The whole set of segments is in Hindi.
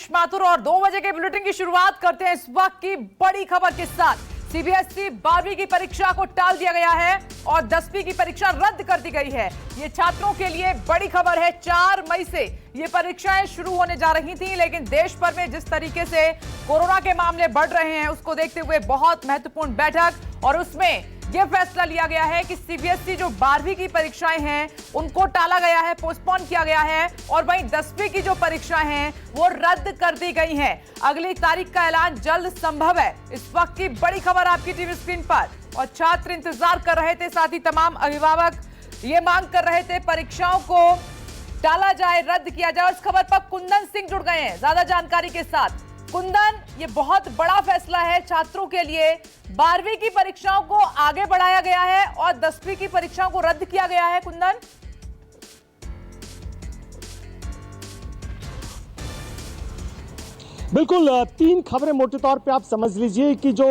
मनीष माथुर और 2 बजे के बुलेटिन की शुरुआत करते हैं इस वक्त की बड़ी खबर के साथ। सीबीएसई 12वीं की परीक्षा को टाल दिया गया है और 10वीं की परीक्षा रद्द कर दी गई है। ये छात्रों के लिए बड़ी खबर है। 4 मई से ये परीक्षाएं शुरू होने जा रही थी, लेकिन देश भर में जिस तरीके से कोरोना के मामले बढ़ रहे हैं उसको देखते हुए बहुत महत्वपूर्ण बैठक और उसमें यह फैसला लिया गया है कि सीबीएसई जो 12वीं की परीक्षाएं हैं उनको टाला गया है, पोस्टपोन किया गया है और वहीं 10वीं की जो परीक्षाएं हैं वो रद्द कर दी गई हैं। अगली तारीख का ऐलान जल्द संभव है। इस वक्त की बड़ी खबर आपकी टीवी स्क्रीन पर और छात्र इंतजार कर रहे थे, साथ ही तमाम अभिभावक ये मांग कर रहे थे परीक्षाओं को टाला जाए, रद्द किया जाए। और इस खबर पर कुंदन सिंह जुड़ गए हैं ज्यादा जानकारी के साथ। कुंदन, ये बहुत बड़ा फैसला है छात्रों के लिए। 12वीं की परीक्षाओं को आगे बढ़ाया गया है और 10वीं की परीक्षाओं को रद्द किया गया है। कुंदन, बिल्कुल 3 खबरें मोटे तौर पे आप समझ लीजिए कि जो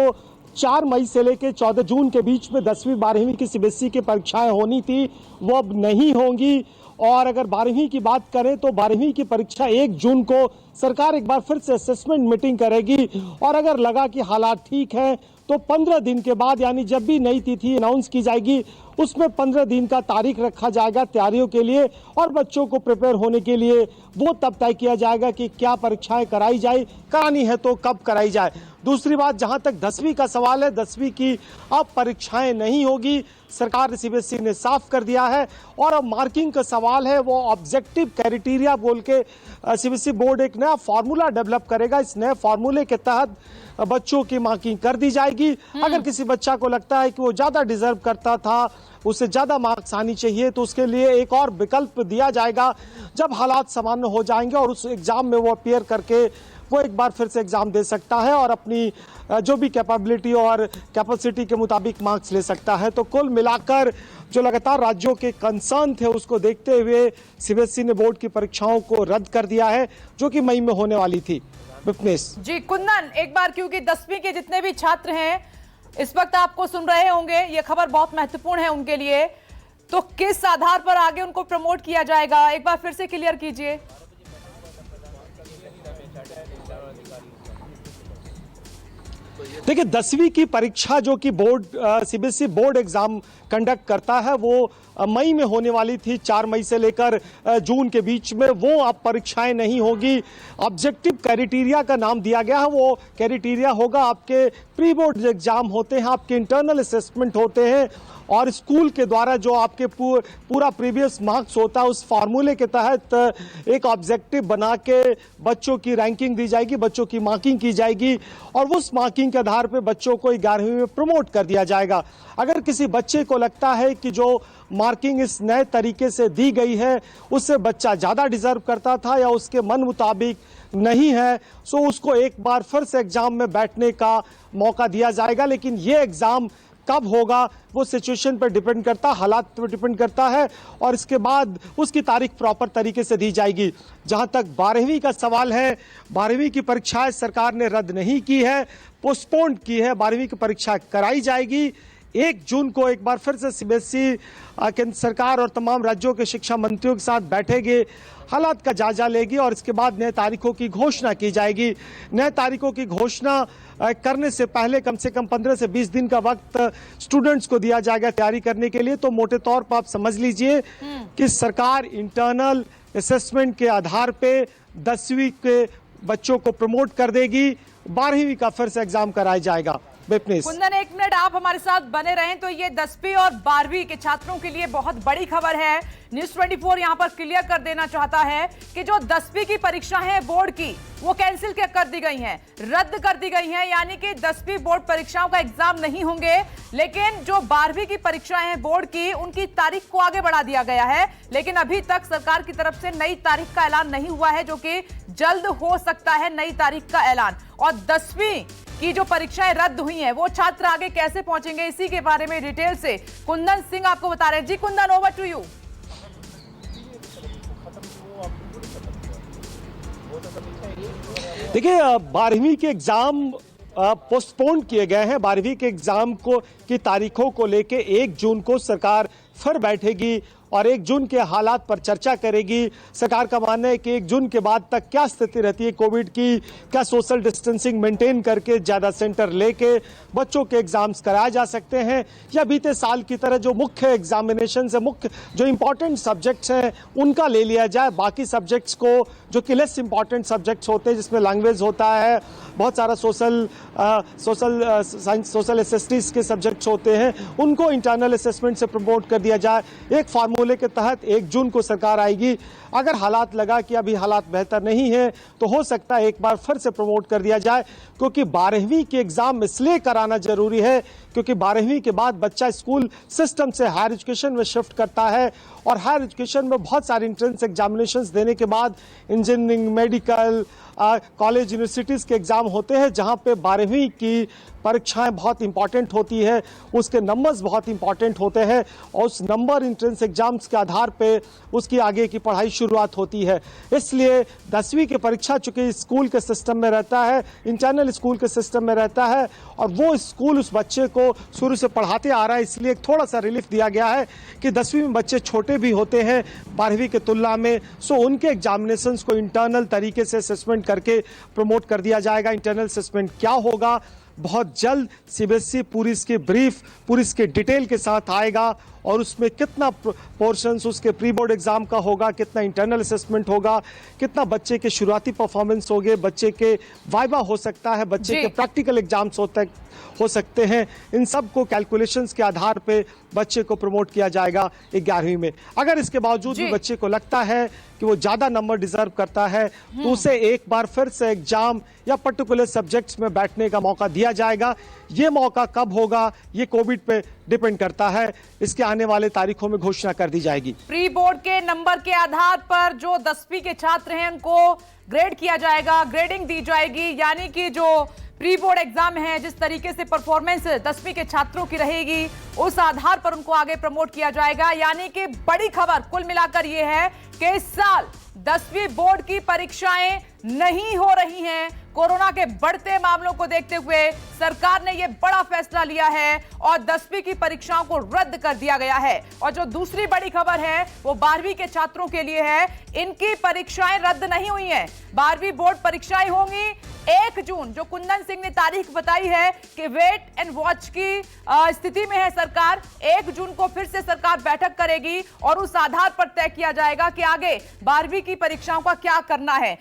4 मई से लेकर 14 जून के बीच में 10वीं 12वीं की सीबीएसई की परीक्षाएं होनी थी वो अब नहीं होंगी। और अगर 12वीं की बात करें तो 12वीं की परीक्षा 1 जून को सरकार एक बार फिर से असेसमेंट मीटिंग करेगी और अगर लगा कि हालात ठीक है तो 15 दिन के बाद, यानी जब भी नई तिथि अनाउंस की जाएगी उसमें 15 दिन का तारीख रखा जाएगा तैयारियों के लिए और बच्चों को प्रिपेयर होने के लिए। वो तब तय किया जाएगा कि क्या परीक्षाएं कराई जाए, करानी है तो कब कराई जाए। दूसरी बात, जहां तक 10वीं का सवाल है, 10वीं की अब परीक्षाएं नहीं होगी, सरकार सीबीएसई ने साफ कर दिया है। और अब मार्किंग का सवाल है, वो ऑब्जेक्टिव क्राइटेरिया बोल के सीबीएसई बोर्ड एक नया फार्मूला डेवलप करेगा। इस नए फार्मूले के तहत बच्चों की मार्किंग कर दी जाएगी। अगर किसी बच्चा को लगता है कि वो ज्यादा डिजर्व करता था, उसे ज्यादा मार्क्स आनी चाहिए, तो उसके लिए एक और विकल्प दिया जाएगा। जब हालात सामान्य हो जाएंगे और उस एग्जाम में वो अपीयर करके वो एक बार फिर से एग्जाम दे सकता है और अपनी जो भी कैपेबिलिटी और कैपेसिटी के मुताबिक मार्क्स ले सकता है। तो कुल मिलाकर जो लगातार राज्यों के कंसर्न थे उसको देखते हुए सीबीएसई ने बोर्ड की परीक्षाओं को रद्द कर दिया है जो कि मई में होने वाली थी। विपनेश जी कुंदन, एक बार क्योंकि 10वीं के जितने भी छात्र हैं इस वक्त आपको सुन रहे होंगे, ये खबर बहुत महत्वपूर्ण है उनके लिए, तो किस आधार पर आगे उनको प्रमोट किया जाएगा, एक बार फिर से क्लियर कीजिए। देखिए, 10वीं की परीक्षा जो कि board CBSE board exam conduct करता है वो मई में होने वाली थी। 4 मई से लेकर जून के बीच में वो अब परीक्षाएं नहीं होगी। ऑब्जेक्टिव क्राइटेरिया का नाम दिया गया है, वो क्राइटेरिया होगा आपके प्री बोर्ड एग्जाम होते हैं, आपके इंटरनल असेसमेंट होते हैं और स्कूल के द्वारा जो आपके पूरा प्रीवियस मार्क्स होता है उस फार्मूले के तहत एक ऑब्जेक्टिव बना के बच्चों की रैंकिंग दी जाएगी, बच्चों की मार्किंग की जाएगी और उस मार्किंग के आधार पे बच्चों को 11वीं में प्रमोट कर दिया जाएगा। अगर किसी बच्चे को लगता है कि जो मार्किंग इस नए तरीके से दी गई है उससे बच्चा ज़्यादा डिजर्व करता था या उसके मन मुताबिक नहीं है, सो उसको एक बार फिर से एग्जाम में बैठने का मौका दिया जाएगा। लेकिन ये एग्जाम कब होगा वो सिचुएशन पर डिपेंड करता है, हालात पर डिपेंड करता है और इसके बाद उसकी तारीख प्रॉपर तरीके से दी जाएगी। जहां तक 12वीं का सवाल है, 12वीं की परीक्षाएं सरकार ने रद्द नहीं की है, पोस्टपोन की है। 12वीं की परीक्षा कराई जाएगी 1 जून को। एक बार फिर से सीबीएसई केंद्र सरकार और तमाम राज्यों के शिक्षा मंत्रियों के साथ बैठेगी, हालात का जायजा लेगी और इसके बाद नए तारीखों की घोषणा की जाएगी। नए तारीखों की घोषणा करने से पहले कम से कम 15 से 20 दिन का वक्त स्टूडेंट्स को दिया जाएगा तैयारी करने के लिए। तो मोटे तौर पर आप समझ लीजिए कि सरकार इंटरनल असेसमेंट के आधार पे 10वीं के बच्चों को प्रमोट कर देगी, 12वीं का फिर से एग्जाम कराया जाएगा। कुंदन, 1 मिनट आप हमारे साथ बने रहें। तो ये 10वीं और 12वीं के छात्रों के लिए बहुत बड़ी खबर है। न्यूज़ 24 यहां पर क्लियर कर देना चाहता है कि जो 10वीं की परीक्षा है बोर्ड की वो कैंसिल कर दी गई हैं, रद्द कर दी गई हैं, यानी कि 10वीं बोर्ड परीक्षाओं का एग्जाम नहीं होंगे। लेकिन जो 12वीं की परीक्षाएं हैं बोर्ड की उनकी तारीख को आगे बढ़ा दिया गया है, लेकिन अभी तक सरकार की तरफ से नई तारीख का ऐलान नहीं हुआ है, जो कि जल्द हो सकता है नई तारीख का ऐलान। और 10वीं की जो परीक्षाएं रद्द हुई हैं वो छात्र आगे कैसे पहुंचेंगे, इसी के बारे में डिटेल से कुंदन सिंह आपको बता रहे हैं। जी कुंदन, ओवर टू यू। देखिए, 12वीं के एग्जाम पोस्टपोन किए गए हैं। 12वीं के एग्जाम को की तारीखों को लेके 1 जून को सरकार फिर बैठेगी और 1 जून के हालात पर चर्चा करेगी। सरकार का मानना है कि 1 जून के बाद तक क्या स्थिति रहती है कोविड की, क्या सोशल डिस्टेंसिंग मेंटेन करके ज़्यादा सेंटर लेके बच्चों के एग्जाम्स कराए जा सकते हैं, या बीते साल की तरह जो मुख्य एग्जामिनेशन है, मुख्य जो इंपॉर्टेंट सब्जेक्ट्स हैं उनका ले लिया जाए, बाकी सब्जेक्ट्स को जो कि लेस इंपॉर्टेंट सब्जेक्ट्स होते हैं जिसमें लैंग्वेज होता है, बहुत सारा सोशल एसेसिटीज के सब्जेक्ट्स होते हैं, उनको इंटरनल असेसमेंट से प्रमोट कर दिया जाए। एक फार्मूले के तहत 1 जून को सरकार आएगी। अगर हालात लगा कि अभी हालात बेहतर नहीं है तो हो सकता है एक बार फिर से प्रमोट कर दिया जाए, क्योंकि 12वीं के एग्जाम इसलिए कराना जरूरी है क्योंकि 12वीं के बाद बच्चा स्कूल सिस्टम से हायर एजुकेशन में शिफ्ट करता है, और हायर एजुकेशन में बहुत सारे एंट्रेंस एग्जामिनेशंस देने के बाद इंजीनियरिंग, मेडिकल, कॉलेज, यूनिवर्सिटीज़ के एग्ज़ाम होते हैं जहां पे 12वीं की परीक्षाएं बहुत इंपॉर्टेंट होती है, उसके नंबर्स बहुत इंपॉर्टेंट होते हैं, और उस नंबर एंट्रेंस एग्जाम्स के आधार पे उसकी आगे की पढ़ाई शुरुआत होती है। इसलिए 10वीं की परीक्षा चूंकि स्कूल के सिस्टम में रहता है, इंटरनल स्कूल के सिस्टम में रहता है, और वो स्कूल उस बच्चे को शुरू से पढ़ाते आ रहा है, इसलिए थोड़ा सा रिलीफ दिया गया है कि 10वीं में बच्चे छोटे भी होते हैं 12वीं के तुलना में, सो उनके एग्जामिनेशंस को इंटरनल तरीके से असेसमेंट करके प्रमोट कर दिया जाएगा। इंटरनल असेसमेंट क्या होगा, बहुत जल्द सीबीएसई पूरी इसकी ब्रीफ, पूरी इसके डिटेल के साथ आएगा, और उसमें कितना पोर्शंस उसके प्री बोर्ड एग्जाम का होगा, कितना इंटरनल असेसमेंट होगा, कितना बच्चे के शुरुआती परफॉर्मेंस होंगे, बच्चे के वाइवा हो सकता है, बच्चे के प्रैक्टिकल एग्जाम्स हो सकते हैं, इन सब को कैलकुलेशंस के आधार पे बच्चे को प्रमोट किया जाएगा 11वीं में। अगर इसके बावजूद भी बच्चे को लगता है कि वो ज्यादा नंबर डिजर्व करता है तो उसे एक बार फिर से एग्जाम या पर्टिकुलर सब्जेक्ट्स में बैठने का मौका दिया जाएगा। ये मौका कब होगा ये कोविड पे डिपेंड करता है, इसके आने वाले तारीखों में घोषणा कर दी जाएगी। प्री बोर्ड के नंबर के आधार पर जो 10वीं के छात्र हैं उनको ग्रेड किया जाएगा, ग्रेडिंग दी जाएगी, यानी कि जो प्री बोर्ड एग्जाम है, जिस तरीके से परफॉर्मेंस 10वीं के छात्रों की रहेगी उस आधार पर उनको आगे प्रमोट किया जाएगा। यानी कि बड़ी खबर कुल मिलाकर यह है कि इस साल 10वीं बोर्ड की परीक्षाएं नहीं हो रही हैं। कोरोना के बढ़ते मामलों को देखते हुए सरकार ने यह बड़ा फैसला लिया है और 10वीं की परीक्षाओं को रद्द कर दिया गया है। और जो दूसरी बड़ी खबर है वो 12वीं के छात्रों के लिए है, इनकी परीक्षाएं रद्द नहीं हुई हैं। 12वीं बोर्ड परीक्षाएं होंगी 1 जून, जो कुंदन सिंह ने तारीख बताई है कि वेट एंड वॉच की स्थिति में है सरकार। 1 जून को फिर से सरकार बैठक करेगी और उस आधार पर तय किया जाएगा कि आगे 12वीं की परीक्षाओं का क्या करना है।